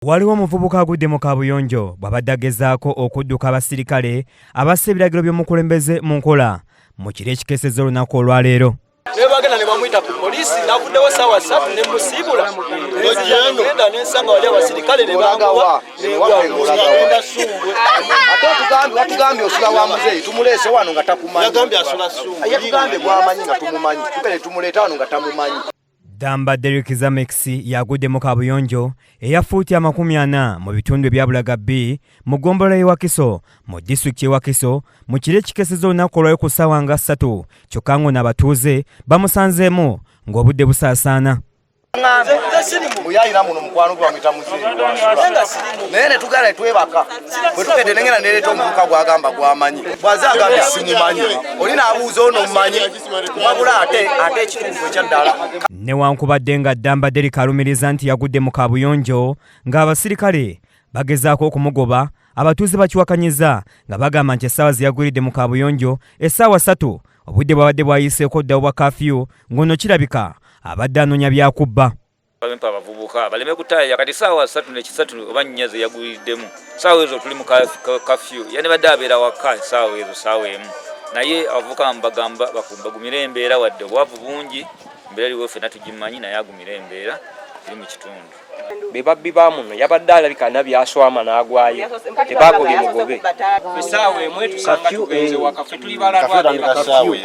Waliwo omuvubuka agudde mu Kaabuyonjo bw'abadde agezaako okudduka abasirikale abassa ebiragiro by'omukulembeze mu nkola mu kiro ekikeesezza olunaku olwaleero. Ne bagenda ne bamuyita ku poliisi n'avuddewo ssaawa 3 ne musiibula genda n'ensanga wali abasirikale ne bangawa negenda Ssungwe. Ate watugambye osula wa muzeeyi tumuleese wano nga takumanyi. Yagambye asula Ssungwe. Yatugambye gw'amanyi nga tumumanyi. Tukale tumuleeta wano nga tamumanyi. Damba Derek Zamexi yagudde mu Kaabuyonjo eya fuuti 40 mu bitundu ebya Bulaga B mu ggombolola y'e Wakiso mu disitulikiti y'e Wakiso mu kiro ekikeesezza olunaku olwayo ku ssaawa nga 3 kyokka n'abatuuze bamusanzeemu ng'obudde busaasaana. Muyayira muno mukwano gwa mwita muzeeyi. Naye ne tugala ne twebaka. Bwe tugende ne ngenda nereeta omuvubuka gw'agamba gw'amanyi. Bw'aze agambye simumanyi. Oli n'abuuza ono mmanyi. Wabula ate ekituufu ekyaddala. Newankubadde nga Damba Derek alumiriza nti yagudde mu Kaabuyonjo ng'abasirikale bagezaako okumugoba, abatuuze bakiwakanyiza nga bagamba nti essaawa ze yagwiridde mu Kaabuyonjo essaawa 3 obudde bwabadde bwayiseeko ddawo bwa kafyu ng'ono kirabika abadde anoonya byakubba. Bampa abavubuka baleme kutaaya kati ssaawa 3 ne 3 oba 4 ze yagwiriddemu. Ssaawa ezo tuli mu kafyu yani badde abeera waka ssaawa ezo ssaawa emu. Naye abavubuka mbagamba bagumire embeera wadde obwavu bungi embeera eriwo ffenna tugimanyi naye agumire embeera eri mu kitundu. Be babbi ba muno yabadde alabika nabyaswama n'agwayo tebagobye mugobe. Essaawa emu tusanga tugenze waka ffe tuli balalwa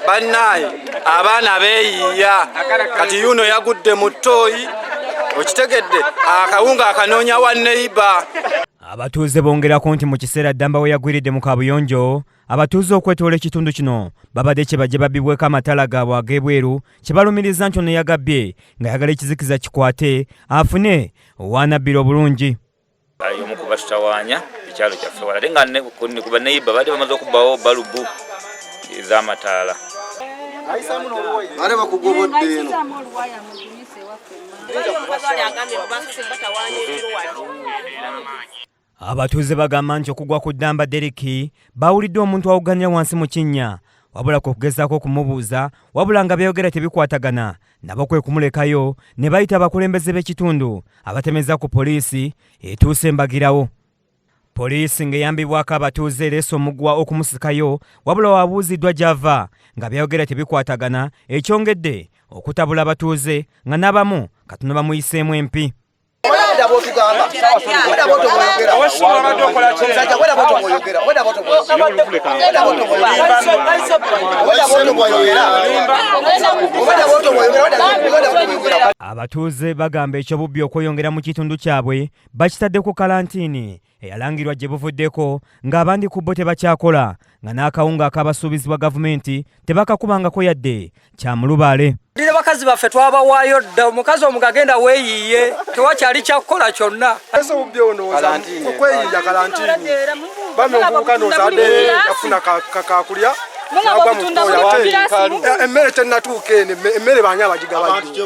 bannaye abaana beeyiiya kati yuno yagudde mu ttooyi okitegedde akawunga akanoonya wa neiba. Abatuuze bongerako nti mu kiseera Damba we yagwiridde mu Kaabuyonjo abatuuze okwetoola ekitundu kino babadde kye bajje babbibweko amatala gaabwe ag'ebweru kye balumiriza nti ono yagabbye ng'ayagala ekizikiza kikwate afune owaanabbira obulungi. Omu ku basitawaanya ekyalo kyaffe wala ate nga ne ku baneiba badde bamaze okubbawo balubu ez'amataala. Bale bakugobodde eno. Abatuuze bagamba nti okugwa ku Damba Derek bawulidde omuntu awuganira wansi mu kinnya wabula okugezaako okumubuuza wabula nga beeyogera tebikwatagana nabo kwe kumulekayo ne bayita abakulembeze b'ekitundu abatemeza ku poliisi etuuse embagirawo. Poliisi ng'eyambibwako abatuuze ereese omuguwa okumusikayo wabula wabuuziddwa gy'ava nga beeyogera tebikwatagana ekyongedde okutabula abatuuze nga n'abamu katono bamuyiseemu empi. Abatuuze bagamba ekyobubbi okweyongera mu kitundu kyabwe bakitadde ku kalantiini eyalangirwa gye buvuddeko ng'abandi ku bo tebakyakola nga n'akawunga ak'abasuubizibwa gavumenti tebakakubangako yadde kyamulubaale. Ndire bakazi baffe twabawaayo dda omukazi omugagenda weeyiiye tewakyali kyakukola kyonna. Ese obyonooza okweyiiya kalantiini. Bamwe omuvubuka n'ozadde yafuna kakulya n'agwa mu ttooya emmere tennatuuka eno emmere baani abagigabadde.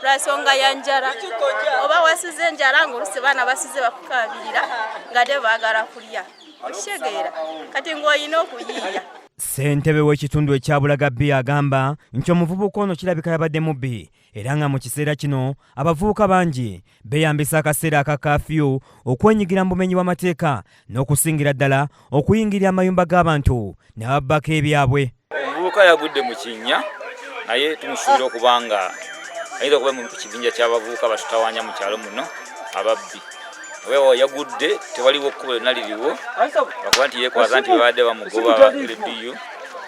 Lwasonga ya njala oba wasize enjala ng'olusi baana basize bakukaabirira nga te baagala kulya okitegeera kati ng'olina okuyiiya. Ssentebe w'ekitundu ekya Bulaga B agamba nti omuvubuka ono kirabika yabadde mubbi era nga mu kiseera kino abavubuka bangi beeyambisa akaseera aka kafyu okwenyigira mu bumenyi bw'amateeka n'okusingira ddala okuyingirira amayumba g'abantu ne babbako ebyabwe. Omuvubuka yagudde mu kinnya naye tumusuubira okuba nga ayinza okuba mu kibinja ky'abavubuka batutawaanya mu kyalo muno ababbi. Weewo yagudde tewaliwo kkubo lyonna liriwo bakuba nti yeekwaza nti babadde bamugoba rediyo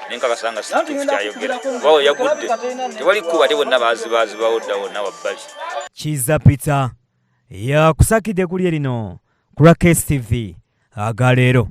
nenkakasa nga situufu kyayogera obawo yagudde tewali kkubo ate bonna baazibawo dda wonna wabbali. Kiza Peter yakusakidde ku lye lino ku lwa KSTV agaleero.